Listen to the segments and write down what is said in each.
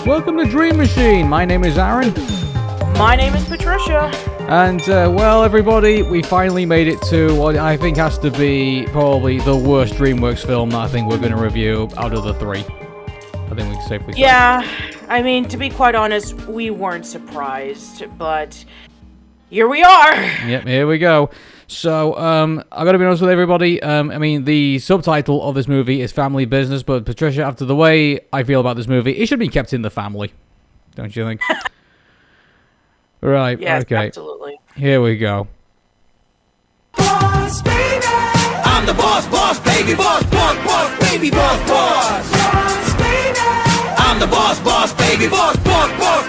Welcome to Dream Machine. My name is Aaron. My name is Patricia. And, well, everybody, we finally made it to what I think has to be probably the worst DreamWorks film that I think we're going to review out of the three. I think we can safely say. Yeah, I mean, to be quite honest, we weren't surprised, but here we are. Yep, here we go. So, I gotta be honest with everybody, I mean, the subtitle of this movie is Family Business, but Patricia, after the way I feel about this movie, it should be kept in the family. Don't you think? Right, yes, okay. Absolutely. Here we go. Boss, baby. I'm the boss, baby, boss, baby, boss. Boss, baby. I'm the boss, baby, boss,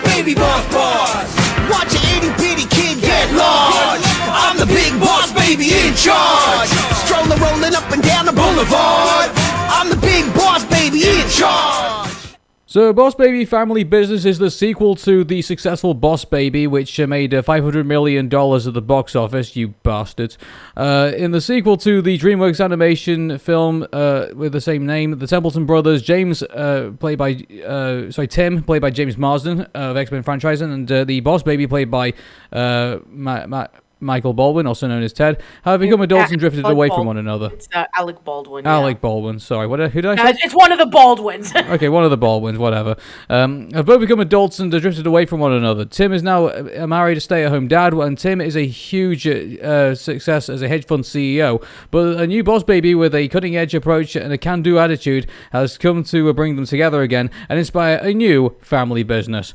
baby, boss. Watch an itty bitty kid get large. I'm the big boss, baby, in charge. Strolling, rolling up and down the boulevard. I'm the big boss, baby, in charge. So, Boss Baby Family Business is the sequel to the successful Boss Baby, which made $500 million at the box office, you bastards. In the sequel to the DreamWorks animation film with the same name, the Templeton brothers, Tim, played by James Marsden of X-Men franchise, and the Boss Baby, played by Michael Baldwin, also known as Ted, have become adults and drifted away from one another. It's Alec Baldwin. Alec Baldwin, sorry. Who did I say? It's one of the Baldwins. Okay, one of the Baldwins, whatever. Have both become adults and drifted away from one another. Tim is now a married, stay-at-home dad, and Tim is a huge success as a hedge fund CEO. But a new boss baby with a cutting-edge approach and a can-do attitude has come to bring them together again and inspire a new family business.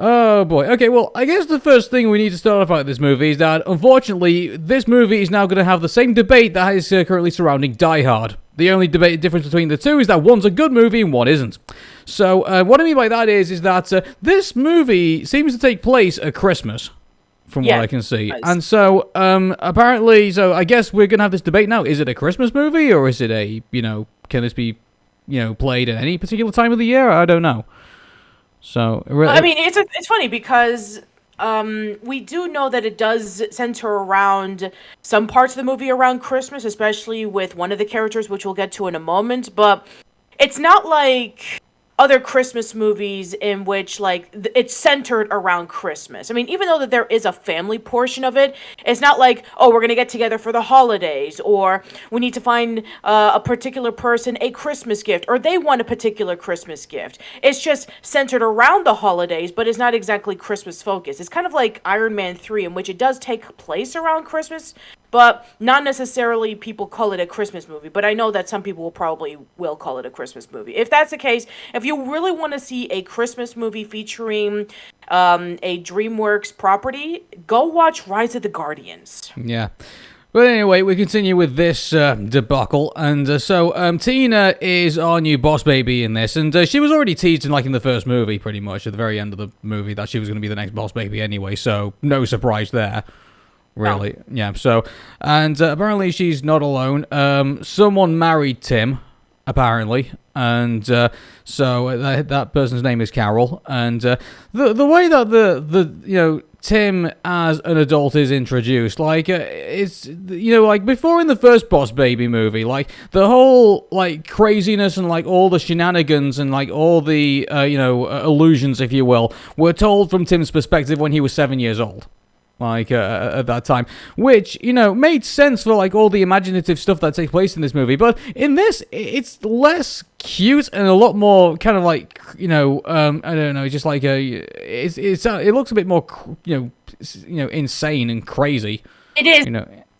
Oh boy. Okay, well, I guess the first thing we need to start off about this movie is that, unfortunately, this movie is now going to have the same debate that is currently surrounding Die Hard. The only difference between the two is that one's a good movie and one isn't. So, what I mean by that is that this movie seems to take place at Christmas, from what I can see. And so, apparently, I guess we're going to have this debate now. Is it a Christmas movie, or is it can this be, played at any particular time of the year? I don't know. So I mean, it's funny because we do know that it does center around some parts of the movie around Christmas, especially with one of the characters, which we'll get to in a moment. But it's not like other Christmas movies in which it's centered around Christmas. I mean, even though that there is a family portion of it, it's not like, oh, we're gonna get together for the holidays, or we need to find a particular person a Christmas gift, or they want a particular Christmas gift. It's just centered around the holidays, but it's not exactly Christmas focused. It's kind of like Iron Man 3, in which it does take place around Christmas, but not necessarily people call it a Christmas movie. But I know that some people will call it a Christmas movie. If that's the case, if you really want to see a Christmas movie featuring a DreamWorks property, go watch Rise of the Guardians. Yeah. But anyway, we continue with this debacle, and so Tina is our new boss baby in this, and she was already teased in the first movie, pretty much, at the very end of the movie, that she was going to be the next boss baby anyway, so no surprise there. Really, no. Yeah, so, and apparently she's not alone. Someone married Tim, apparently, and so that person's name is Carol, and the way that the Tim as an adult is introduced, it's, before in the first Boss Baby movie, the whole, craziness and, all the shenanigans and, all the, illusions, if you will, were told from Tim's perspective when he was 7 years old. At that time, which, made sense for, all the imaginative stuff that takes place in this movie, but in this, it's less cute and a lot more kind of I don't know, just it looks a bit more, insane and crazy. It is.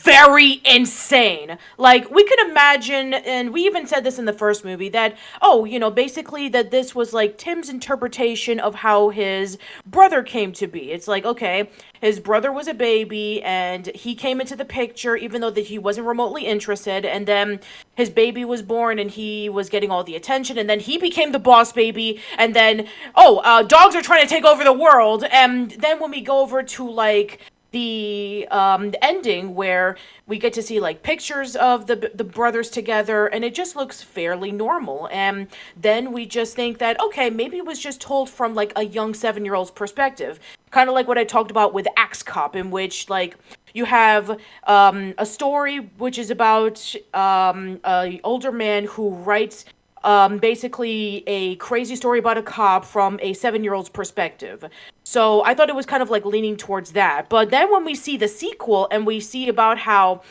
Very insane. We could imagine, and we even said this in the first movie, that, basically that this was, Tim's interpretation of how his brother came to be. It's okay, his brother was a baby, and he came into the picture, even though that he wasn't remotely interested, and then his baby was born, and he was getting all the attention, and then he became the boss baby, and then, dogs are trying to take over the world, and then when we go over to, the ending where we get to see pictures of the brothers together, and it just looks fairly normal, and then we just think that, okay, maybe it was just told from a young 7-year-old's perspective, kind of like what I talked about with Axe Cop, in which you have a story which is about a older man who writes basically a crazy story about a cop from a 7-year-old's perspective. So I thought it was kind of like leaning towards that. But then when we see the sequel and we see about how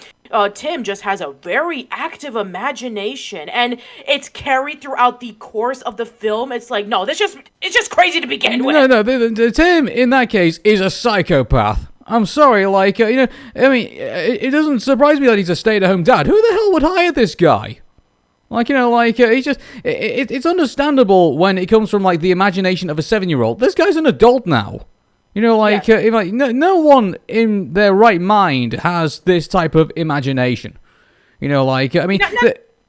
Tim just has a very active imagination and it's carried throughout the course of the film, it's like, no, it's just crazy to begin with. No, the Tim in that case is a psychopath. I'm sorry, like, I mean, it doesn't surprise me that he's a stay-at-home dad. Who the hell would hire this guy? Like, he's just... It's understandable when it comes from, like, the imagination of a 7-year-old. This guy's an adult now. No one in their right mind has this type of imagination. I mean...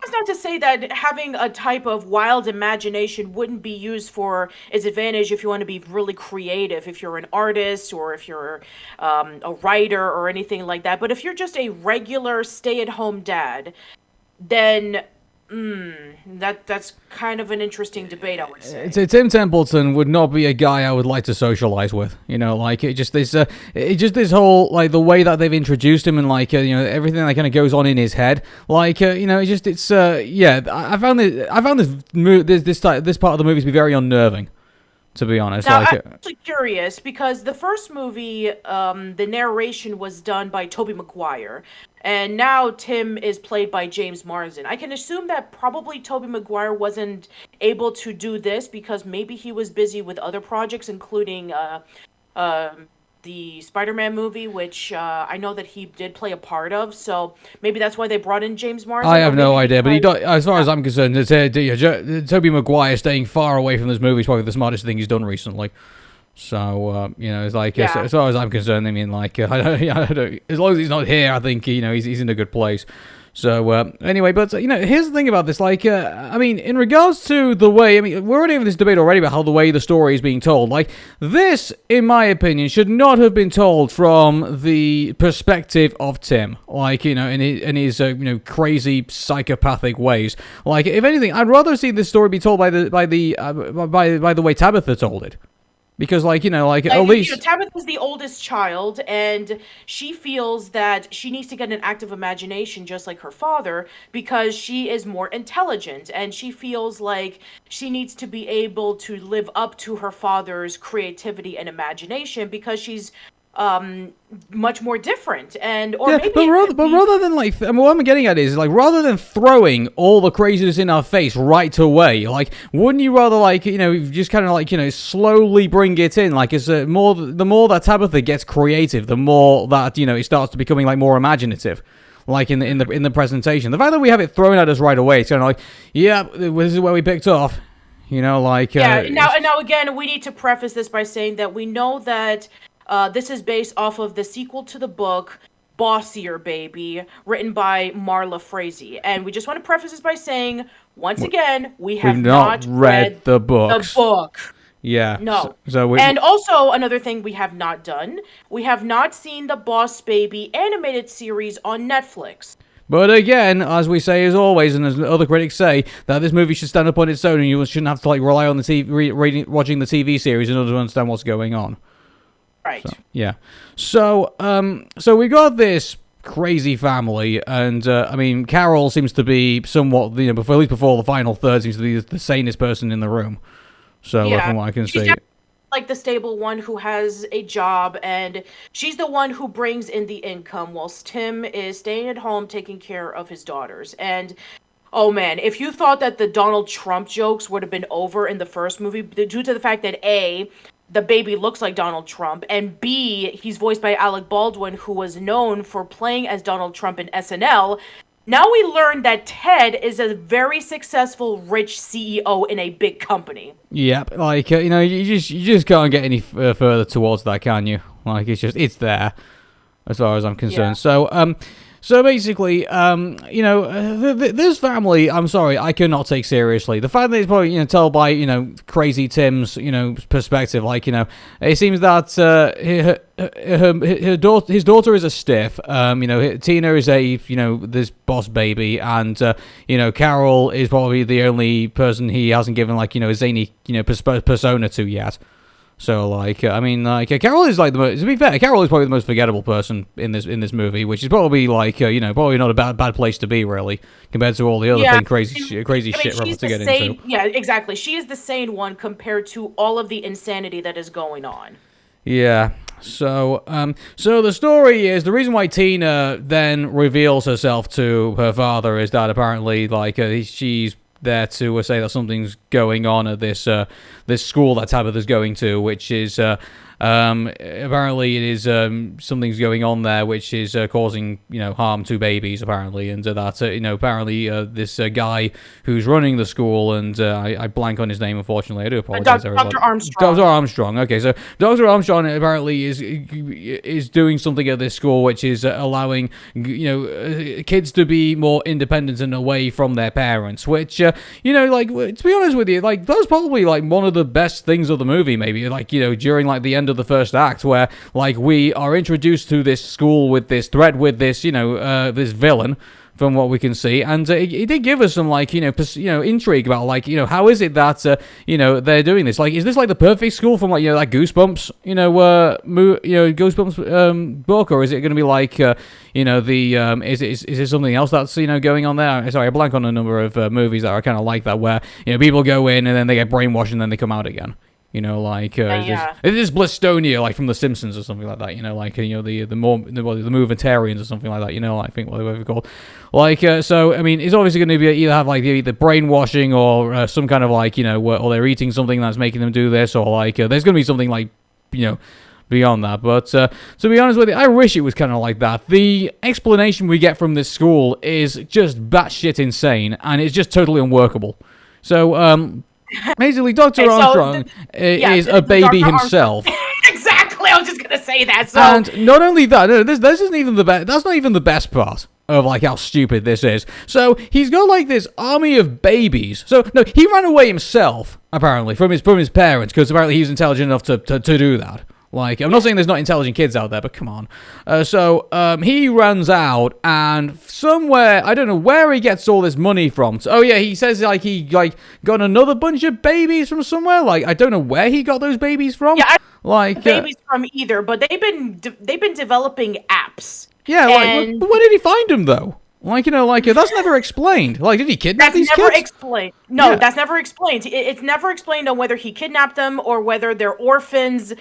That's not to say that having a type of wild imagination wouldn't be used for its advantage if you want to be really creative, if you're an artist or if you're a writer or anything like that. But if you're just a regular stay-at-home dad, then that's kind of an interesting debate, I would say. Tim Templeton would not be a guy I would like to socialize with. This whole, like, the way that they've introduced him and, like, everything that kind of goes on in his head. I found this part of the movie to be very unnerving, to be honest. Now, I'm actually curious because the first movie, the narration was done by Tobey Maguire, and now Tim is played by James Marsden. I can assume that probably Tobey Maguire wasn't able to do this because maybe he was busy with other projects, including the Spider-Man movie, which I know that he did play a part of. So maybe that's why they brought in James Marsden. I have no idea, but as far as I'm concerned, Tobey Maguire staying far away from this movie is probably the smartest thing he's done recently. So, it's like, as far as I'm concerned, I mean, like, I don't, as long as he's not here, I think, he's in a good place. So, anyway, but, here's the thing about this, like, I mean, in regards to the way, I mean, we're already having this debate already about how the way the story is being told. Like, this, in my opinion, should not have been told from the perspective of Tim. Like, in his crazy psychopathic ways. Like, if anything, I'd rather see this story be told by the way Tabitha told it. Because, at least... Tabitha's the oldest child, and she feels that she needs to get an active imagination just like her father, because she is more intelligent, and she feels like she needs to be able to live up to her father's creativity and imagination, because she's much more different, but rather than what I'm getting at is, like, rather than throwing all the craziness in our face right away, like, wouldn't you rather, like, just kind of, like, slowly bring it in, like, the more that Tabitha gets creative, the more that, it starts to becoming, like, more imaginative, like, in the presentation. The fact that we have it thrown at us right away, it's kind of like, yeah, this is where we picked off, now again, we need to preface this by saying that we know that this is based off of the sequel to the book, Bossier Baby, written by Marla Frazee. And we just want to preface this by saying, once again, we've not read the book. Yeah. No. And also, another thing we have not done, we have not seen the Boss Baby animated series on Netflix. But again, as we say as always, and as other critics say, that this movie should stand up on its own, and you shouldn't have to, like, rely on the TV, watching the TV series in order to understand what's going on. Right. So, yeah. So we got this crazy family, and I mean, Carol seems to be somewhat, at least before the final third, seems to be the sanest person in the room. So from what I can see, like the stable one who has a job, and she's the one who brings in the income, whilst Tim is staying at home taking care of his daughters. And oh man, if you thought that the Donald Trump jokes would have been over in the first movie, due to the fact that A, the baby looks like Donald Trump, and B, he's voiced by Alec Baldwin, who was known for playing as Donald Trump in SNL. Now we learn that Ted is a very successful, rich CEO in a big company. Yep, like, you just can't get any further towards that, can you? Like, it's there, as far as I'm concerned. Yeah. So basically, this family, I'm sorry, I cannot take seriously. The fact that it's probably, told by, crazy Tim's, perspective, like, it seems that his daughter is a stiff, Tina is a, this boss baby, and, Carol is probably the only person he hasn't given, like, a zany, persona to yet. So, like, I mean, like, Carol is like the most. To be fair, Carol is probably the most forgettable person in this movie, which is probably like, probably not a bad place to be, really, compared to all the other crazy shit we're about to get into. Yeah, exactly. She is the sane one compared to all of the insanity that is going on. Yeah. So the story is the reason why Tina then reveals herself to her father is that apparently, like, she's there to say that something's going on at this school that Tabitha's going to, which is apparently it is something's going on there which is causing harm to babies apparently, and that apparently this guy who's running the school, and I blank on his name unfortunately. I do apologize. Dr. Armstrong. Dr. Armstrong. Okay, so Dr. Armstrong apparently is doing something at this school which is allowing kids to be more independent and away from their parents, which like, to be honest with you, like, that's probably like one of the best things of the movie, maybe, like, during like the end of the first act, where like we are introduced to this school with this threat with this this villain, from what we can see, and it did give us some like intrigue about like how is it that they're doing this, like, is this like the perfect school from like like Goosebumps Goosebumps book, or is it going to be like is it something else that's going on there? Sorry, I blank on a number of movies that are kind of like that, where people go in and then they get brainwashed and then they come out again. Like it is Blistonia, like from The Simpsons or something like that. Like the Movementarians or something like that. I think what they were called. Like so, I mean, it's obviously going to be either have like either brainwashing or some kind of like or they're eating something that's making them do this, or like there's going to be something like beyond that. But to be honest with you, I wish it was kind of like that. The explanation we get from this school is just batshit insane, and it's just totally unworkable. So basically, Dr. Armstrong is a baby himself. Exactly, I was just gonna say that. So, and not only that, this isn't even the best. That's not even the best part of like how stupid this is. So he's got like this army of babies. So no, he ran away himself apparently from his parents, because apparently he was intelligent enough to do that. Like, I'm not saying there's not intelligent kids out there, but come on. So he runs out, and somewhere, I don't know where he gets all this money from. So, he says like he got another bunch of babies from somewhere. Like, I don't know where he got those babies from. Yeah, like babies from either, but they've been developing apps. Yeah, like, where did he find them though? Like, that's never explained. Like, did he kidnap these kids? That's never explained. No, that's never explained. It's never explained on whether he kidnapped them or whether they're orphans.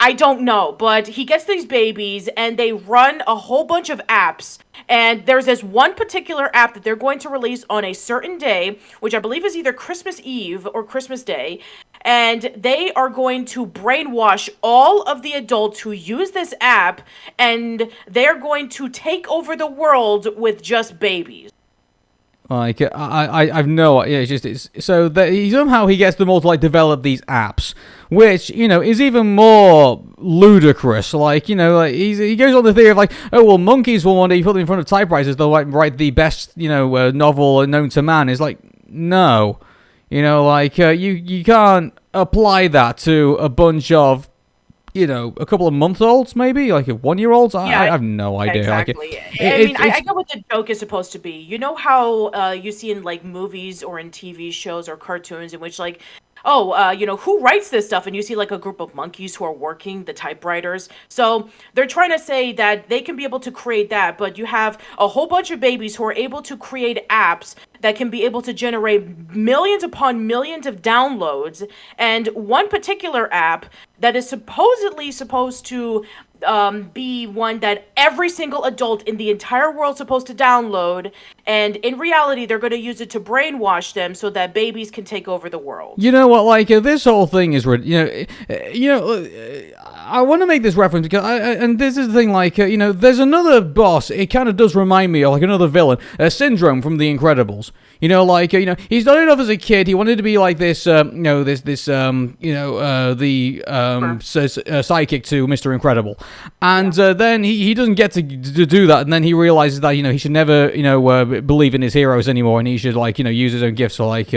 I don't know, but he gets these babies and they run a whole bunch of apps. And there's this one particular app that they're going to release on a certain day, which I believe is either Christmas Eve or Christmas Day. And they are going to brainwash all of the adults who use this app, and they're going to take over the world with just babies. Like, I've no idea. So that somehow he gets them all to like develop these apps, which is even more ludicrous. Like, like he goes on the theory of like, oh well, monkeys will one day put them in front of typewriters, they'll like write the best novel known to man. Is like, no, like you can't apply that to a bunch of a couple of month-olds, maybe, like 1-year-olds. I have no idea. Exactly. Like, I get what the joke is supposed to be. You know how you see in like movies or in TV shows or cartoons in which like, who writes this stuff? And you see like a group of monkeys who are working the typewriters. So they're trying to say that they can be able to create that, but you have a whole bunch of babies who are able to create apps that can be able to generate millions upon millions of downloads. And one particular app that is supposedly supposed to be one that every single adult in the entire world is supposed to download, and in reality they're going to use it to brainwash them so that babies can take over the world. You know what, like this whole thing is I want to make this reference because and this is the thing, like there's another boss. It kind of does remind me of like another villain, Syndrome from The Incredibles. He started off as a kid. He wanted to be like this, psychic to Mr. Incredible, and then he doesn't get to do that, and then he realizes that he should never believe in his heroes anymore, and he should use his own gifts for like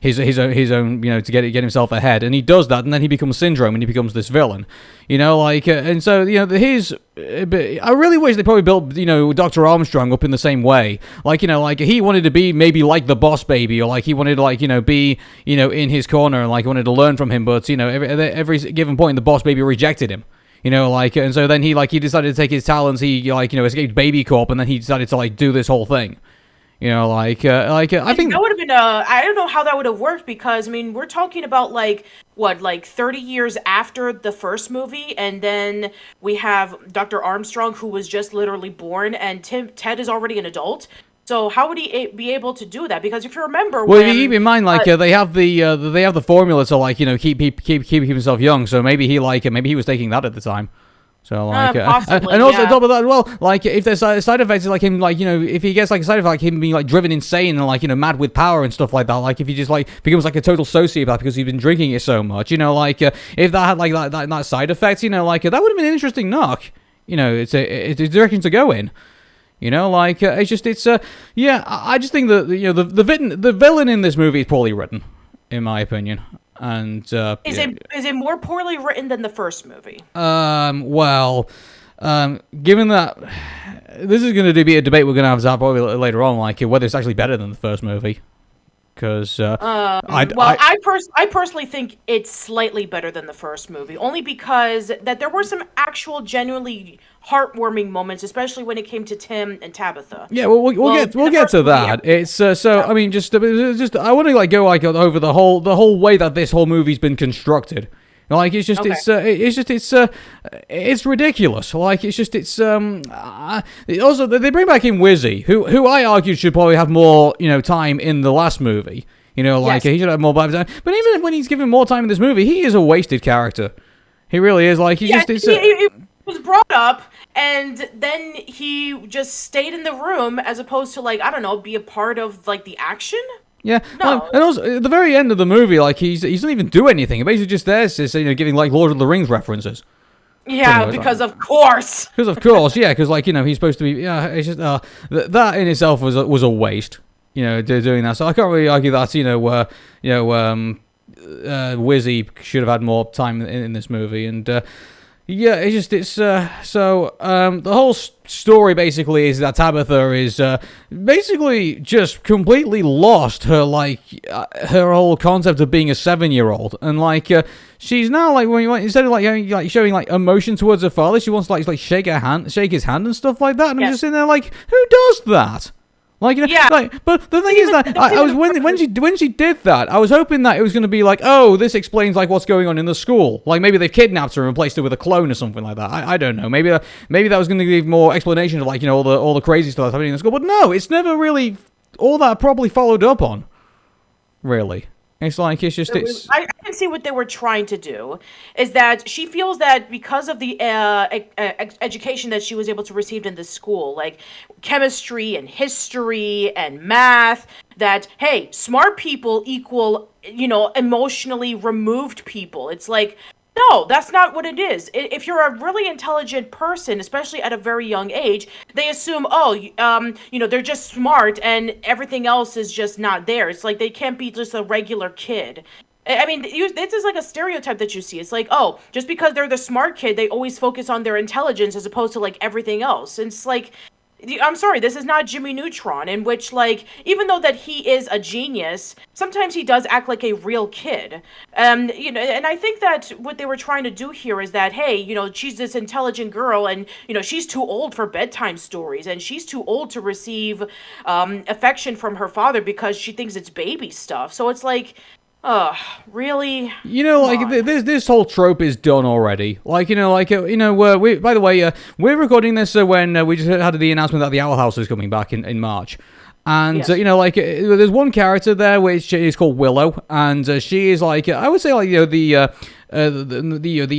his own to get himself ahead, and he does that, and then he becomes Syndrome, and he becomes this villain, and so his. I really wish they probably built, Dr. Armstrong up in the same way. Like he wanted to be maybe like the boss baby, or like he wanted to be, in his corner, and like wanted to learn from him. But every given given point, the boss baby rejected him. And so then he decided to take his talents. He escaped BabyCorp, and then he decided to do this whole thing. I think that would have been I don't know how that would have worked, because I mean, we're talking about 30 years after the first movie, and then we have Dr. Armstrong, who was just literally born, and Ted is already an adult. So how would he be able to do that? Because if you remember, well, keep in mind, they have the formula to keep himself young. So maybe he was taking that at the time. So possibly, and also yeah. on top of that, well, if there's side effects like him, if he gets a side effect like him being driven insane and mad with power and stuff like that, if he just becomes a total sociopath because he's been drinking it so much, if that had that side effect, that would have been an interesting knock. It's a direction to go in. I just think that the villain in this movie is poorly written, in my opinion. And is it more poorly written than the first movie? Given that this is going to be a debate we're going to have probably later on, whether it's actually better than the first movie. Because I personally think it's slightly better than the first movie, only because that there were some actual genuinely heartwarming moments, especially when it came to Tim and Tabitha. Yeah, we'll get to that. It's I mean, just I want to go over the whole way that this whole movie's been constructed. It's ridiculous. Also they bring back in Wizzy, who I argue should probably have more time in the last movie. Yes. He should have more time. But even when he's given more time in this movie, he is a wasted character. He really is. He was brought up, and then he just stayed in the room as opposed to I don't know, be a part of the action. Yeah, no. And also at the very end of the movie, he doesn't even do anything. He basically just there, just giving Lord of the Rings references. Yeah, because of course. Because he's supposed to be. Yeah, it's just that in itself was a waste. Doing that. So I can't really argue that. Wizzy should have had more time in this movie, and. Yeah, the whole story basically is that Tabitha is basically just completely lost her her whole concept of being a 7-year-old, and she's now instead of showing emotion towards her father, she wants to shake his hand and stuff like that, and I'm just sitting there who does that? But the thing is that I was when she did that, I was hoping that it was going to be oh, this explains what's going on in the school. Maybe they've kidnapped her and replaced her with a clone or something like that. I don't know. Maybe that was going to give more explanation of all the crazy stuff that's happening in the school. But no, it's never really all that properly followed up on. Really. It's I can see what they were trying to do, is that she feels that because of the education that she was able to receive in the school, chemistry and history and math, that, hey, smart people equal, emotionally removed people. It's no, that's not what it is. If you're a really intelligent person, especially at a very young age, they assume, they're just smart and everything else is just not there. It's they can't be just a regular kid. I mean, this is a stereotype that you see. It's just because they're the smart kid, they always focus on their intelligence as opposed to everythting else. And it's I'm sorry, this is not Jimmy Neutron, in which, even though that he is a genius, sometimes he does act like a real kid. And I think that what they were trying to do here is that, hey, she's this intelligent girl, and, she's too old for bedtime stories, and she's too old to receive affection from her father because she thinks it's baby stuff. So it's really? This whole trope is done already. By the way, we're recording this when we just had the announcement that the Owl House is coming back in March. And, yes. There's one character there which is called Willow, and she is I would say the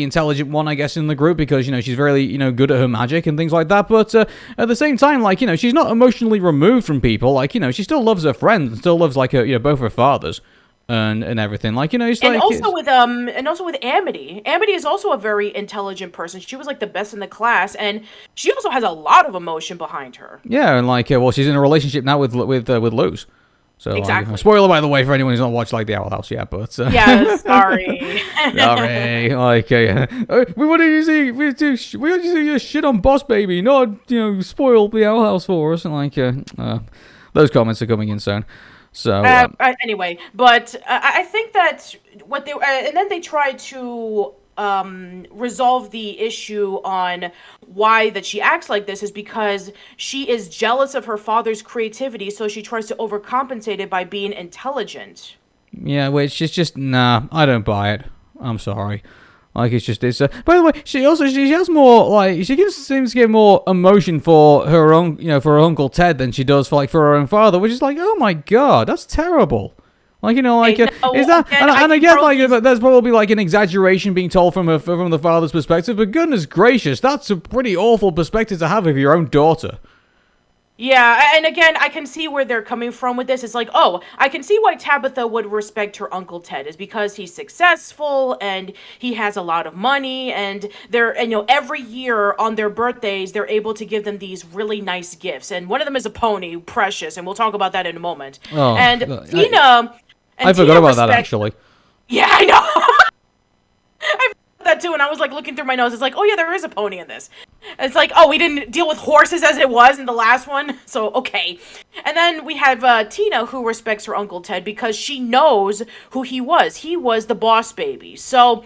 intelligent one, I guess, in the group, because, she's very, good at her magic and things like that, but at the same time, she's not emotionally removed from people, she still loves her friends and still loves, both her fathers. And everything, also with Amity. Amity is also a very intelligent person. She was the best in the class, and she also has a lot of emotion behind her. Yeah, and she's in a relationship now with Luz. So exactly. Spoiler, by the way, for anyone who's not watched the Owl House yet, but yeah, sorry. Sorry. We wanted to see your shit on Boss Baby, not spoil the Owl House for us, and those comments are coming in soon. So anyway, but I think that what they and then they tried to resolve the issue on why that she acts like this is because she is jealous of her father's creativity, so she tries to overcompensate it by being intelligent. Yeah, which is just, nah, I don't buy it. I'm sorry. Like, it's by the way, she has more, like, seems to get more emotion for her own, for her Uncle Ted than she does for her own father, which is like, oh my god, that's terrible. Like, is that, and I get, like, there's probably, like, an exaggeration being told from the father's perspective, but goodness gracious, that's a pretty awful perspective to have of your own daughter. Yeah, and again, I can see where they're coming from with this. It's like, oh, I can see why Tabitha would respect her Uncle Ted is because he's successful and he has a lot of money, and every year on their birthdays they're able to give them these really nice gifts, and one of them is a pony, Precious, and we'll talk about that in a moment. Oh, and Tina, I forgot about that actually. Yeah, I know. I forgot that too, and I was like looking through my notes. It's like, oh yeah, there is a pony in this. It's like, oh, we didn't deal with horses as it was in the last one, so okay. And then we have Tina, who respects her Uncle Ted because she knows who he was. He was the boss baby. So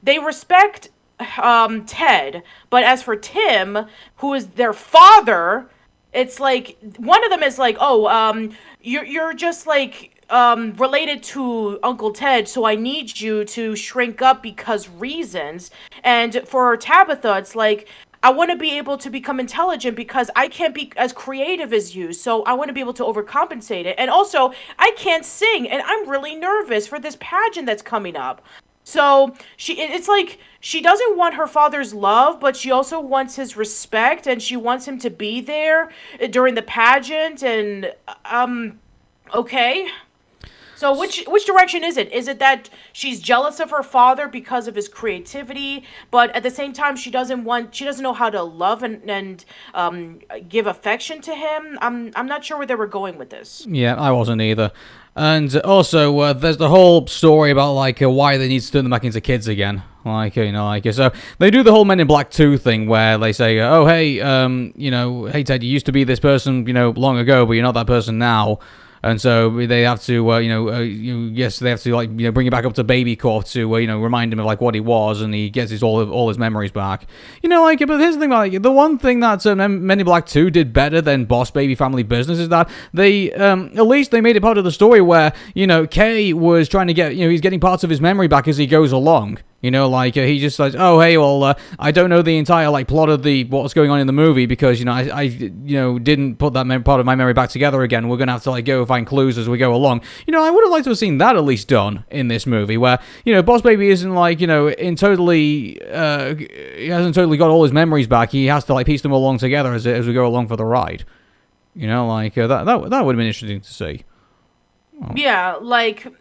they respect Ted, but as for Tim, who is their father, it's like, one of them is like, oh, you're just like related to Uncle Ted, so I need you to shrink up because reasons. And for Tabitha, it's like, I want to be able to become intelligent because I can't be as creative as you, so I want to be able to overcompensate it. And also, I can't sing, and I'm really nervous for this pageant that's coming up. So it's like she doesn't want her father's love, but she also wants his respect, and she wants him to be there during the pageant. And okay. So which direction is it? Is it that she's jealous of her father because of his creativity, but at the same time she doesn't know how to love and give affection to him? I'm not sure where they were going with this. Yeah, I wasn't either. And also, there's the whole story about why they need to turn them back into kids again. So they do the whole Men in Black 2 thing where they say, oh hey, hey Ted, you used to be this person, long ago, but you're not that person now. And so they have to, they have to bring it back up to BabyCorp to, remind him of what he was, and he gets all his memories back. But here's the thing, the one thing that Men in Black 2 did better than Boss Baby Family Business is that they, at least they made it part of the story where, Kay was trying to get, he's getting parts of his memory back as he goes along. He just says, oh, hey, well, I don't know the entire, plot of what's going on in the movie because, I didn't put that part of my memory back together again. We're going to have to, go find clues as we go along. I would have liked to have seen that at least done in this movie where, Boss Baby isn't, in totally, he hasn't totally got all his memories back. He has to, piece them along together as we go along for the ride. That would have been interesting to see. Oh. Yeah,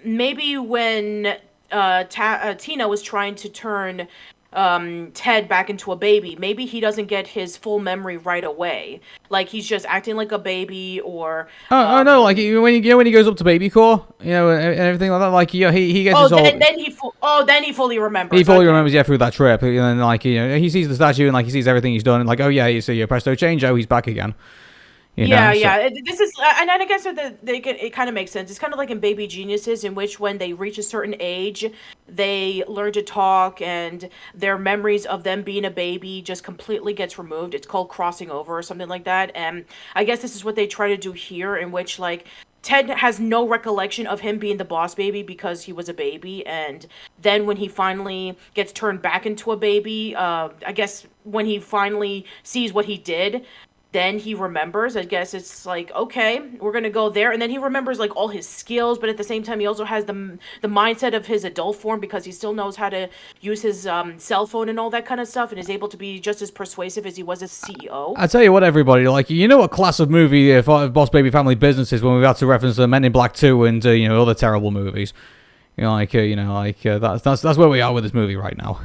maybe when Tina was trying to turn Ted back into a baby, maybe he doesn't get his full memory right away. He's just acting like a baby, or no, when he goes up to BabyCorp, and everything like that, he gets his whole. Then he fully remembers. He fully remembers, through that trip, and then he sees the statue and he sees everything he's done, and oh yeah, you see, presto change, he's back again. This is, and I guess it kind of makes sense. It's kind of like in Baby Geniuses, in which when they reach a certain age, they learn to talk, and their memories of them being a baby just completely gets removed. It's called crossing over or something like that. And I guess this is what they try to do here, in which Ted has no recollection of him being the boss baby because he was a baby, and then when he finally gets turned back into a baby, I guess when he finally sees what he did, then he remembers. I guess it's okay, we're gonna go there, and then he remembers all his skills, but at the same time he also has the mindset of his adult form because he still knows how to use his cell phone and all that kind of stuff, and is able to be just as persuasive as he was as CEO. I tell you what, everybody, what class of movie Boss Baby Family Business is when we've had to reference the Men in Black 2 and other terrible movies. That's where we are with this movie right now.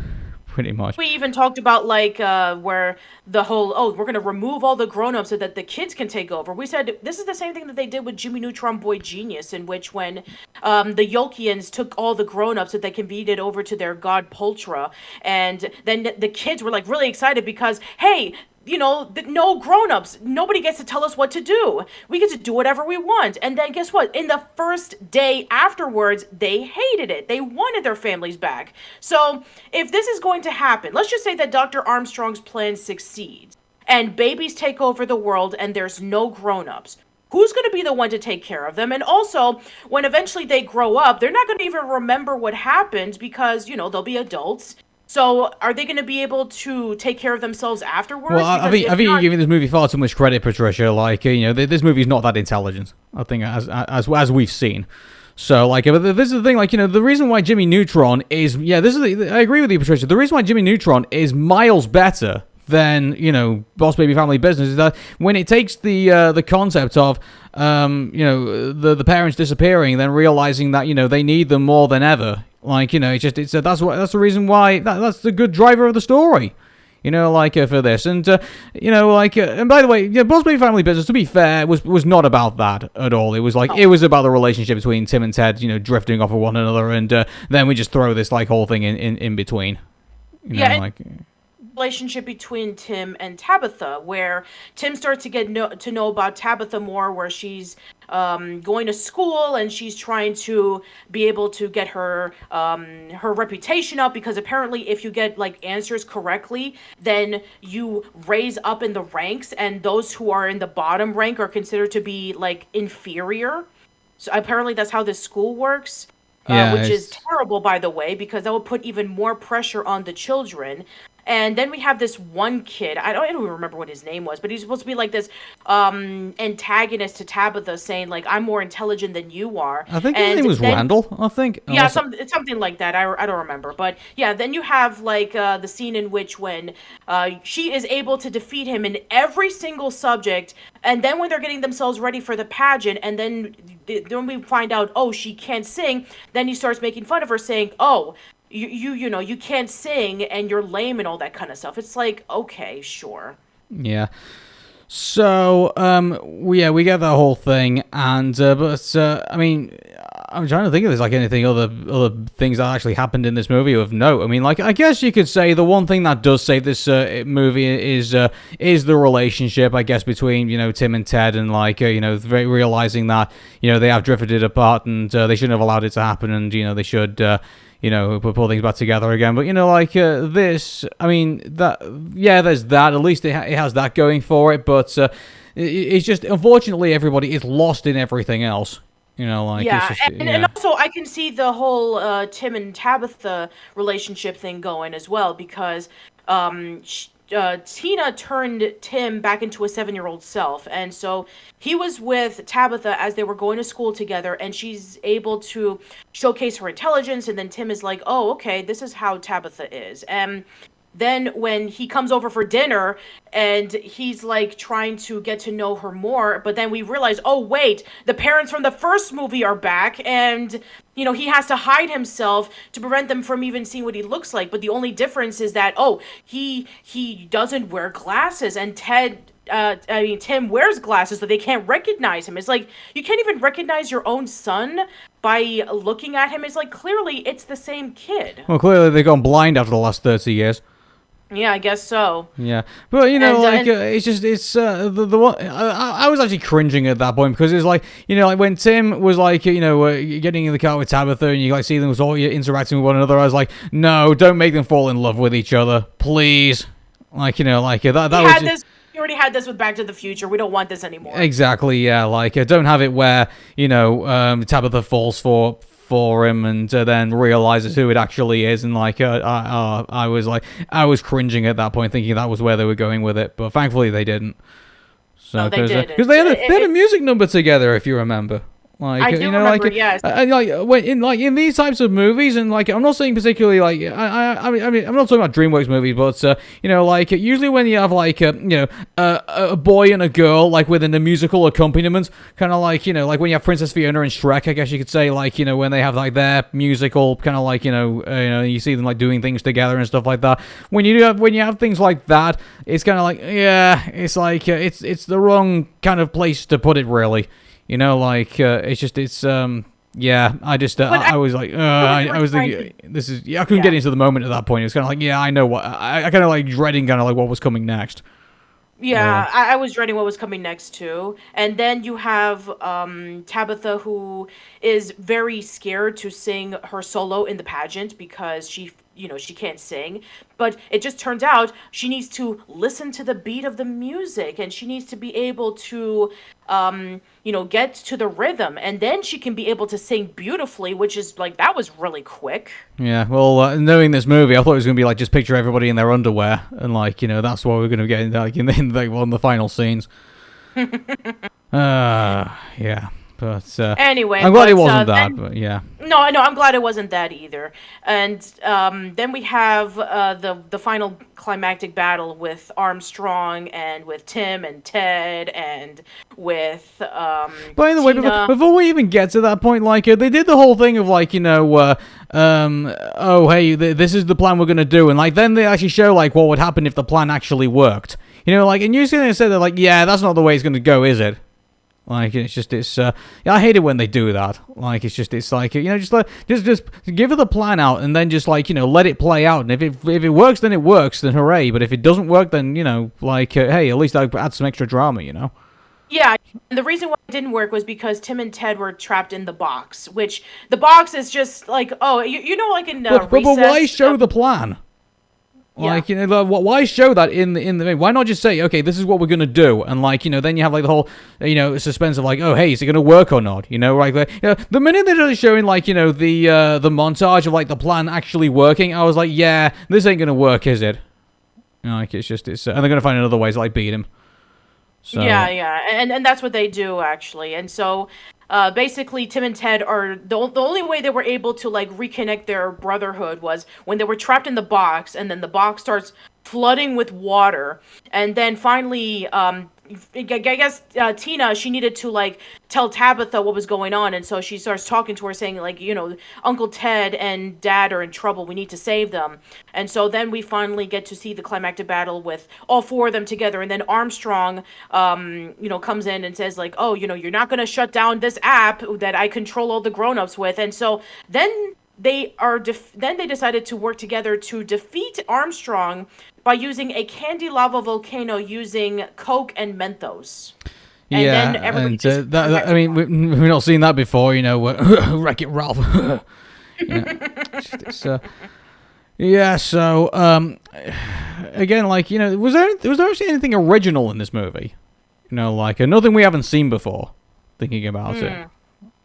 Pretty much. We even talked about where the whole, we're going to remove all the grown-ups so that the kids can take over. We said this is the same thing that they did with Jimmy Neutron Boy Genius, in which when the Yolkians took all the grown-ups that they convened over to their god Poltra, and then the kids were really excited because, hey, no grown-ups. Nobody gets to tell us what to do. We get to do whatever we want. And then guess what? In the first day afterwards, they hated it. They wanted their families back. So if this is going to happen, let's just say that Dr. Armstrong's plan succeeds and babies take over the world and there's no grown-ups. Who's going to be the one to take care of them? And also, when eventually they grow up, they're not going to even remember what happened because, they'll be adults. So, are they going to be able to take care of themselves afterwards? Well, I think you're giving this movie far too much credit, Patricia. This movie's not that intelligent. I think, as we've seen. So, but this is the thing. The reason why Jimmy Neutron is, I agree with you, Patricia. The reason why Jimmy Neutron is miles better than Boss Baby Family Business is that when it takes the concept of the parents disappearing and then realizing that they need them more than ever. That's the reason why that's the good driver of the story. For this. And, and by the way, Boss Baby Family Business, to be fair, was not about that at all. It was it was about the relationship between Tim and Ted, drifting off of one another, and then we just throw this, whole thing in between. Relationship between Tim and Tabitha, where Tim starts to get to know about Tabitha more, where she's going to school and she's trying to be able to get her reputation up, because apparently if you get answers correctly, then you raise up in the ranks, and those who are in the bottom rank are considered to be inferior. So apparently that's how this school works. Which is terrible, by the way, because that will put even more pressure on the children. And then we have this one kid. I don't even remember what his name was, but he's supposed to be this antagonist to Tabitha, saying I'm more intelligent than you are. I think his name was Randall. I think. Yeah, something like that. I don't remember, but yeah. Then you have the scene in which when she is able to defeat him in every single subject, and then when they're getting themselves ready for the pageant, and then we find out, oh, she can't sing. Then he starts making fun of her, saying, oh, you can't sing and you're lame and all that kind of stuff. It's okay, sure. Yeah. So, we get that whole thing, and I mean, I'm trying to think if there's anything other things that actually happened in this movie of note. I mean, I guess you could say the one thing that does save this movie is the relationship, I guess, between Tim and Ted, and realizing that they have drifted apart, and they shouldn't have allowed it to happen, and they should pull things back together again. But, this, I mean, there's that. At least it has that going for it. But it's just, unfortunately, everybody is lost in everything else. And also I can see the whole Tim and Tabitha relationship thing going as well, because Tina turned Tim back into a 7-year-old self, and so he was with Tabitha as they were going to school together, and she's able to showcase her intelligence, and then Tim is like, oh, okay, this is how Tabitha is. And then when he comes over for dinner and he's trying to get to know her more, but then we realize, oh wait, the parents from the first movie are back, and he has to hide himself to prevent them from even seeing what he looks like. But the only difference is that, oh, he doesn't wear glasses, and Tim wears glasses, so they can't recognize him. It's you can't even recognize your own son by looking at him. It's clearly it's the same kid. Well, clearly they've gone blind after the last 30 years. Yeah, I guess so. Yeah, but it's the one. I was actually cringing at that point, because it's when Tim was getting in the car with Tabitha, and you see them all interacting with one another. I was like, no, don't make them fall in love with each other, please. That You already had this with Back to the Future. We don't want this anymore. Exactly. Yeah. Don't have it where Tabitha falls for him and then realizes who it actually is, and I was cringing at that point, thinking that was where they were going with it, but thankfully they didn't. So they did, because they had a music number together, if you remember. I do remember, yes. In these types of movies, and I'm not saying particularly I mean I'm not talking about DreamWorks movies, but usually when you have a boy and a girl within a musical accompaniment, kind of when you have Princess Fiona and Shrek, I guess you could say when they have their musical kind of you see them doing things together and stuff like that. When you have things like that, it's kind of it's the wrong kind of place to put it, really. I was I was thinking, this is, I couldn't get into the moment at that point. It's kind of I know what, I kind of dreading kind of what was coming next. Yeah, I was dreading what was coming next too. And then you have Tabitha, who is very scared to sing her solo in the pageant because she can't sing. But it just turns out she needs to listen to the beat of the music, and she needs to be able to, get to the rhythm, and then she can be able to sing beautifully, which is like that was really quick. Yeah, well, knowing this movie, I thought it was going to be like just picture everybody in their underwear, and like, that's what we're going to get in the final scenes. Yeah, but Anyway, I'm glad it but, wasn't that, then- but yeah. No, I'm glad it wasn't that either. And then we have the final climactic battle with Armstrong and with Tim and Ted and with By the way, Tina. before we even get to that point, like, they did the whole thing of like, oh hey, this is the plan we're gonna do, and like then they actually show like what would happen if the plan actually worked. Like, and you're gonna say that like, yeah, that's not the way it's gonna go, is it? Like, yeah, I hate it when they do that. Like, it's like, just give her the plan out and then just like, let it play out. And if it works, then it works, then hooray. But if it doesn't work, then, hey, at least I add some extra drama, Yeah, and the reason why it didn't work was because Tim and Ted were trapped in the box, which the box is just like, oh, like in But Recess, why show the plan? Yeah. Like, why show that in the why not just say, okay, this is what we're gonna do, and like, then you have like the whole, suspense of like, oh, hey, is it gonna work or not? Like, the minute they're showing like, the montage of like the plan actually working, I was like, yeah, this ain't gonna work, is it? Like, it's and they're gonna find another way to like beat him. So. Yeah, and that's what they do actually, and so. Basically, Tim and Ted are the only way they were able to like reconnect their brotherhood was when they were trapped in the box, and then the box starts flooding with water, and then finally, I guess Tina, she needed to like tell Tabitha what was going on, and so she starts talking to her, saying like, Uncle Ted and Dad are in trouble. We need to save them, and so then we finally get to see the climactic battle with all four of them together, and then Armstrong, comes in and says like, oh, you're not gonna shut down this app that I control all the grown-ups with, and so then they decided to work together to defeat Armstrong by using a candy lava volcano using Coke and Mentos. And yeah, then everybody and I mean, we've not seen that before, Wreck-It Ralph. Yeah, so again, like, was there actually anything original in this movie? Like nothing we haven't seen before. Thinking about it,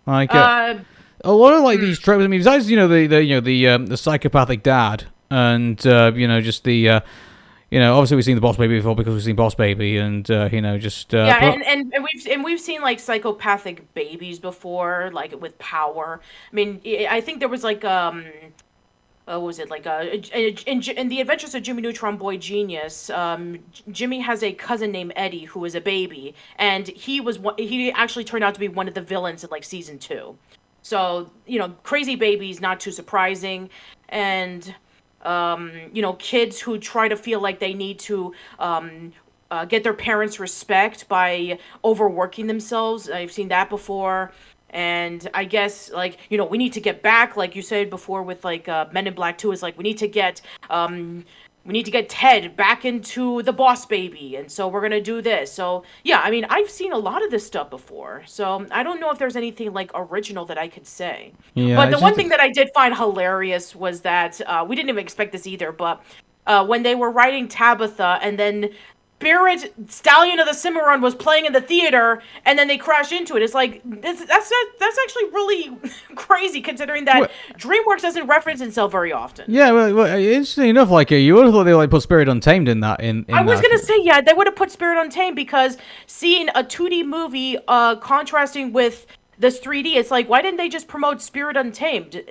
like a lot of like these tropes. I mean, besides the psychopathic dad, and just the. Obviously we've seen the Boss Baby before because we've seen Boss Baby, and and we've seen like psychopathic babies before, like with power. I mean, I think there was like what was it, like in the Adventures of Jimmy Neutron Boy Genius, Jimmy has a cousin named Eddie who is a baby, and he actually turned out to be one of the villains in like season 2. So crazy babies, not too surprising, and kids who try to feel like they need to get their parents' respect by overworking themselves. I've seen that before. And I guess, like, we need to get back, like you said before with, like, Men in Black 2, is like, we need to get Ted back into the Boss Baby, and so we're gonna do this. So, yeah, I mean, I've seen a lot of this stuff before, so I don't know if there's anything, like, original that I could say. Yeah, but the one thing that I did find hilarious was that, we didn't even expect this either, but when they were writing Tabitha, and then Spirit Stallion of the Cimarron was playing in the theater, and then they crashed into it. It's like that's actually really crazy, considering that DreamWorks doesn't reference itself very often. Yeah, well, interesting enough, like you would have thought they like put Spirit Untamed in that. I was gonna say, yeah, they would have put Spirit Untamed, because seeing a 2D movie contrasting with this 3D, it's like, why didn't they just promote Spirit Untamed?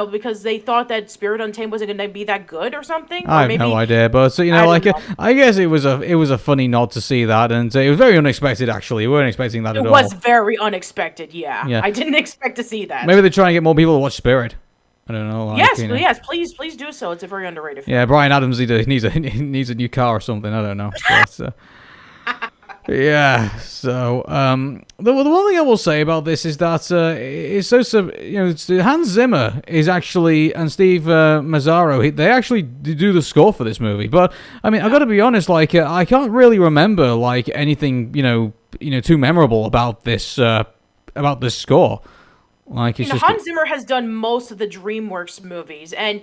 Because they thought that Spirit Untamed wasn't going to be that good or something? I have no idea, but so, I guess it was a funny nod to see that, and it was very unexpected, actually. We weren't expecting that at all. It was very unexpected, yeah. I didn't expect to see that. Maybe they're trying to get more people to watch Spirit. I don't know. Yes, please do so. It's a very underrated film. Yeah, Bryan Adams needs a new car or something. I don't know. Yeah. So, the one thing I will say about this is that it's Hans Zimmer is actually and Steve Mazzaro. They actually do the score for this movie. But I mean, I got to be honest. Like, I can't really remember like anything too memorable about this score. Like, it's just Hans Zimmer has done most of the DreamWorks movies, and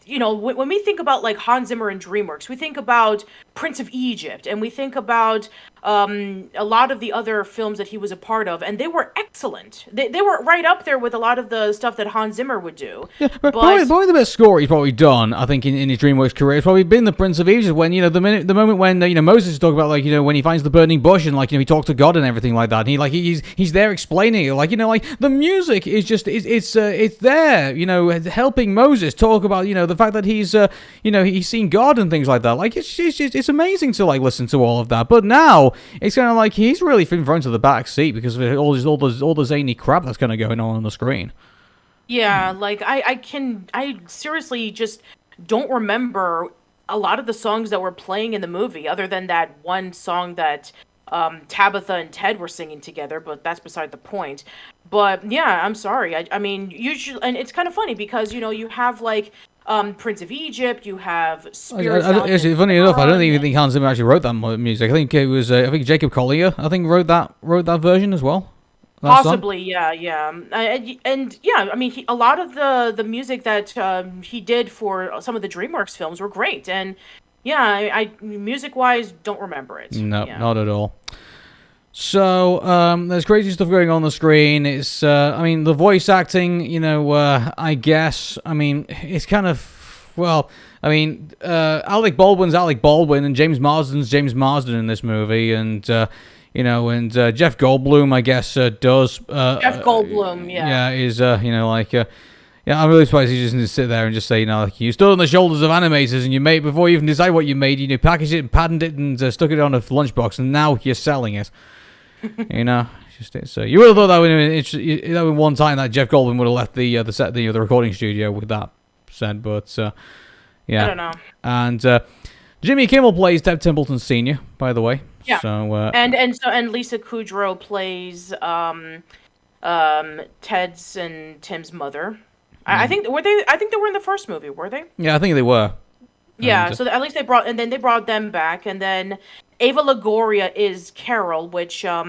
when we think about like Hans Zimmer and DreamWorks, we think about Prince of Egypt, and we think about a lot of the other films that he was a part of, and they were excellent. They were right up there with a lot of the stuff that Hans Zimmer would do. Yeah, but probably the best score he's probably done, I think, in his DreamWorks career has probably been the Prince of Egypt. When the moment when Moses talked about when he finds the burning bush and he talks to God and everything like that. And he's there explaining it, the music is just it's there, helping Moses talk about the fact that he's seen God and things like that. Like it's amazing to listen to all of that. But now it's kind of like he's really been thrown to the back seat because of all the zany crap that's kind of going on the screen. Yeah, like I seriously just don't remember a lot of the songs that were playing in the movie, other than that one song that Tabitha and Ted were singing together, but that's beside the point. But yeah, I'm sorry. I mean, usually, and it's kind of funny because you have Prince of Egypt, you have Spirit. Actually, funny enough, I don't even think Hans Zimmer actually wrote that music. I think it was Jacob Collier. I think wrote that version as well. Possibly, yeah. And yeah, I mean, a lot of the music that he did for some of the DreamWorks films were great. And yeah, I music-wise don't remember it. No, not at all. So, there's crazy stuff going on the screen. It's, I mean, the voice acting, I guess, I mean, it's kind of, well, I mean, Alec Baldwin's Alec Baldwin and James Marsden's James Marsden in this movie, and, Jeff Goldblum, I guess, does. Jeff Goldblum, yeah. Yeah, is, yeah, I'm really surprised he just didn't sit there and just say, you stood on the shoulders of animators and you made, before you even decide what you made, packaged it and patented it and stuck it on a lunchbox, and now you're selling it. So you would have thought that would one time that Jeff Goldblum would have left the set, the recording studio with that said, but yeah, I don't know. And Jimmy Kimmel plays Tim Templeton Sr., by the way. Yeah. So and Lisa Kudrow plays Ted's and Tim's mother. I think were they? I think they were in the first movie. Were they? Yeah, I think they were. Yeah, so at least they brought them back, and then Ava Longoria is Carol, which I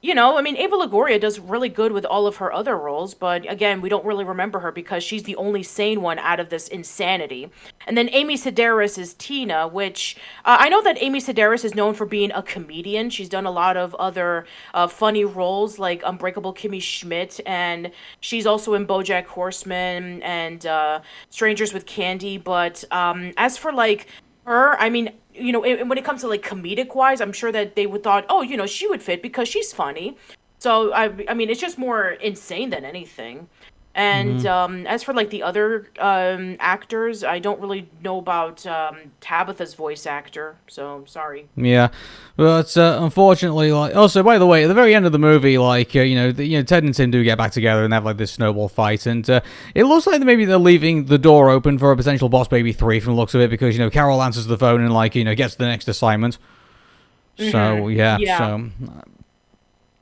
mean, Ava Longoria does really good with all of her other roles, but again, we don't really remember her because she's the only sane one out of this insanity. And then Amy Sedaris is Tina, which I know that Amy Sedaris is known for being a comedian. She's done a lot of other funny roles like Unbreakable Kimmy Schmidt, and she's also in BoJack Horseman and Strangers with Candy. But as for her, I mean, when it comes to comedic wise, I'm sure that they would thought, she would fit because she's funny. So I mean, it's just more insane than anything. And as for the other actors, I don't really know about Tabitha's voice actor, so sorry. Yeah, but unfortunately, also by the way, at the very end of the movie, Ted and Tim do get back together and have this snowball fight, and it looks like maybe they're leaving the door open for a potential Boss Baby 3 from the looks of it, because Carol answers the phone and gets the next assignment. Mm-hmm. So yeah, so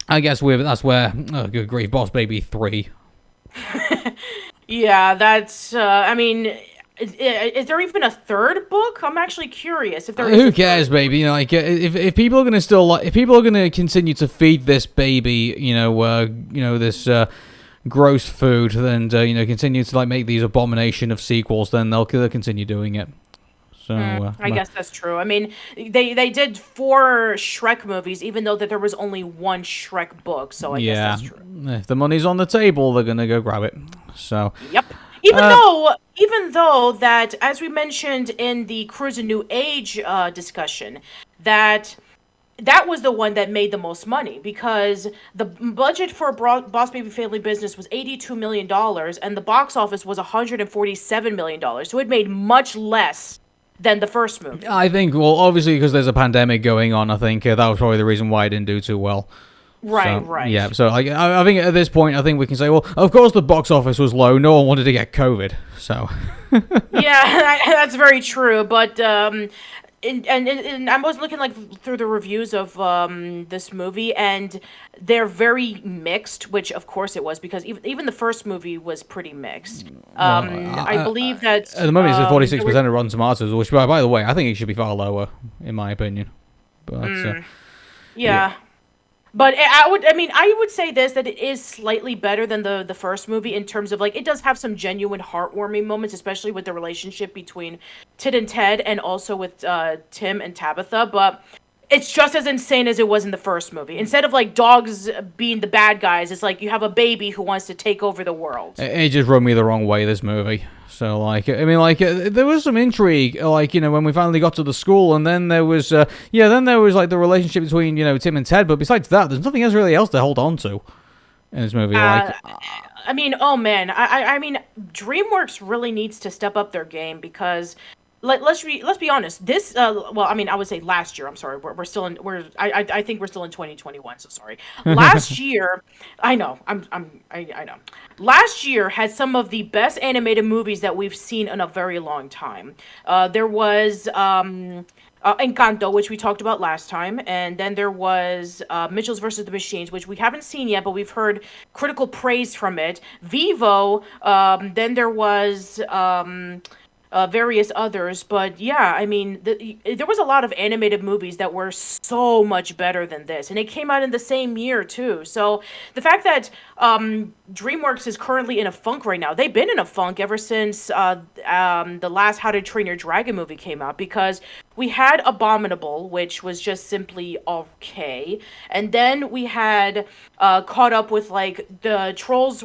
I guess that's where good grief, Boss Baby 3. Yeah, that's. I mean, is there even a third book? I'm actually curious if there is. Who cares, baby? If people are gonna if people are gonna continue to feed this baby, this gross food, then continue to make these abomination of sequels, then they'll continue doing it. So I guess that's true. I mean, they did 4 Shrek movies, even though that there was only one Shrek book. So I guess that's true. If the money's on the table, they're gonna go grab it. So yep. Even though that, as we mentioned in the Cruise a New Age discussion, that was the one that made the most money, because the budget for Boss Baby Family Business was $82 million, and the box office was $147 million. So it made much less than the first movie. I think, well, obviously because there's a pandemic going on, I think that was probably the reason why it didn't do too well. Right. Yeah, so I think at this point, I think we can say, well, of course the box office was low. No one wanted to get COVID, so. Yeah, that's very true. But and I was looking like through the reviews of this movie, and they're very mixed, which of course it was because even the first movie was pretty mixed. I believe that At the moment, it says there 46% of Rotten Tomatoes, which, by the way, I think it should be far lower, in my opinion. But yeah. But I would say this, that it is slightly better than the first movie in terms of, like, it does have some genuine heartwarming moments, especially with the relationship between Tid and Ted and also with Tim and Tabitha, but it's just as insane as it was in the first movie. Instead of, like, dogs being the bad guys, it's like you have a baby who wants to take over the world. it just rubbed me the wrong way, this movie. So, like, I mean, like, there was some intrigue, like, you know, when we finally got to the school, and then there was, like, the relationship between, you know, Tim and Ted, but besides that, there's nothing else really else to hold on to in this movie. I mean, oh man, I mean, DreamWorks really needs to step up their game because let's be honest. This well, I mean, I would say last year. I'm sorry, we're still in I think we're still in 2021. So sorry. Last year, I know. I know. Last year had some of the best animated movies that we've seen in a very long time. There was Encanto, which we talked about last time, and then there was Mitchell's versus the Machines, which we haven't seen yet, but we've heard critical praise from it. Vivo, then there was various others, but yeah, I mean, there was a lot of animated movies that were so much better than this, and it came out in the same year too. So the fact that DreamWorks is currently in a funk right now, they've been in a funk ever since the last How to Train Your Dragon movie came out, because we had Abominable, which was just simply okay, and then we had caught up with like the Trolls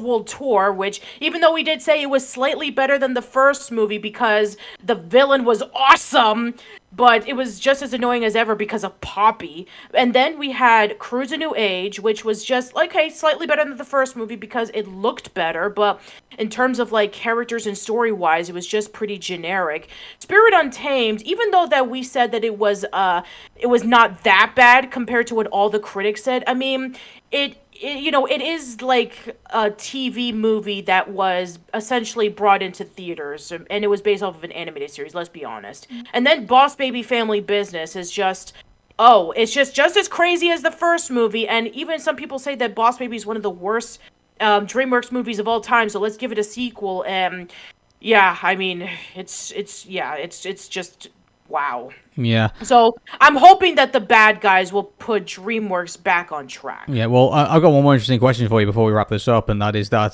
World Tour, which, even though we did say it was slightly better than the first movie because the villain was awesome, but it was just as annoying as ever because of Poppy. And then we had Cruise a New Age, which was just, like, okay, slightly better than the first movie because it looked better, but in terms of, like, characters and story-wise, it was just pretty generic. Spirit Untamed, even though that we said that it was not that bad compared to what all the critics said, I mean, it is like a TV movie that was essentially brought into theaters, and it was based off of an animated series, let's be honest. And then Boss Baby Family Business is just, it's just as crazy as the first movie, and even some people say that Boss Baby is one of the worst DreamWorks movies of all time, so let's give it a sequel. And yeah, I mean, it's just wow. Yeah. So I'm hoping that the bad guys will put DreamWorks back on track. Yeah, well, I've got one more interesting question for you before we wrap this up, and that is that,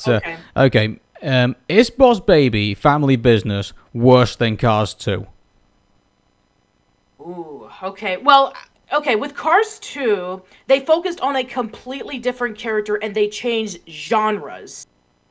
is Boss Baby Family Business worse than Cars 2? Ooh, okay. Well, okay, with Cars 2, they focused on a completely different character and they changed genres.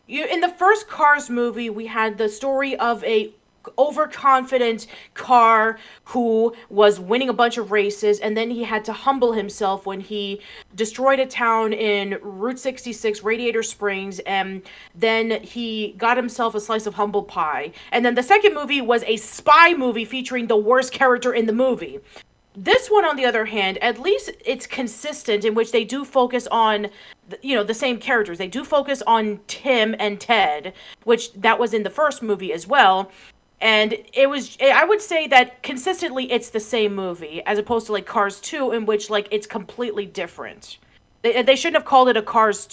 In the first Cars movie, we had the story of a overconfident car who was winning a bunch of races, and then he had to humble himself when he destroyed a town in Route 66, Radiator Springs, and then he got himself a slice of humble pie. And then the second movie was a spy movie featuring the worst character in the movie. This one, on the other hand, at least it's consistent in which they do focus on, the same characters. They do focus on Tim and Ted, which that was in the first movie as well. And I would say that consistently it's the same movie, as opposed to like Cars 2, in which like it's completely different. They shouldn't have called it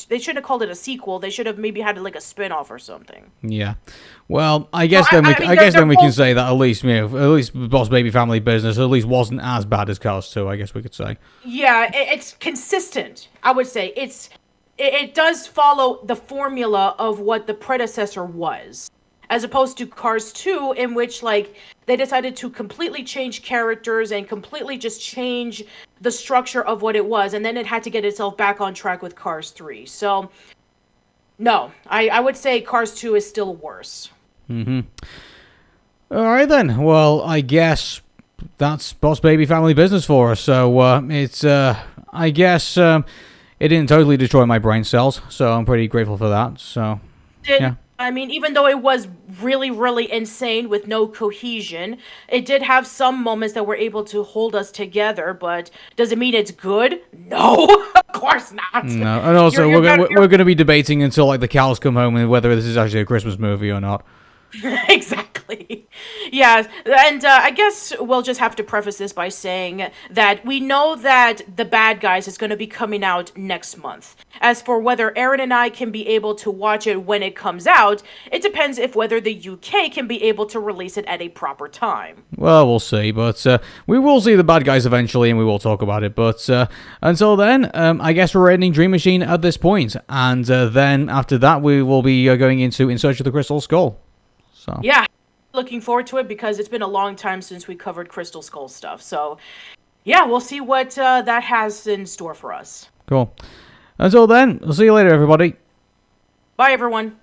they shouldn't have called it a sequel. They should have maybe had like a spin-off or something. Yeah. Well, I guess we can say that at least Boss Baby Family Business at least wasn't as bad as Cars 2, I guess we could say. Yeah, it's consistent. I would say it does follow the formula of what the predecessor was, as opposed to Cars 2, in which, like, they decided to completely change characters and completely just change the structure of what it was, and then it had to get itself back on track with Cars 3. So, no, I would say Cars 2 is still worse. Mm-hmm. All right, then. Well, I guess that's Boss Baby Family Business for us. So, I guess it didn't totally destroy my brain cells, so I'm pretty grateful for that. So, yeah. I mean, even though it was really, really insane with no cohesion, it did have some moments that were able to hold us together, but does it mean it's good? No, of course not. No, and also we're going to be debating until like the cows come home and whether this is actually a Christmas movie or not. Exactly. Yeah, and I guess we'll just have to preface this by saying that we know that The Bad Guys is going to be coming out next month. As for whether Aaron and I can be able to watch it when it comes out, it depends if whether the UK can be able to release it at a proper time. Well, we'll see, but we will see The Bad Guys eventually, and we will talk about it. But until then, I guess we're ending Dream Machine at this point, and then after that, we will be going into In Search of the Crystal Skull. So Yeah, looking forward to it because it's been a long time since we covered Crystal Skull stuff. So, yeah, we'll see what that has in store for us. cool. Until then, I'll see you later, everybody. Bye, everyone.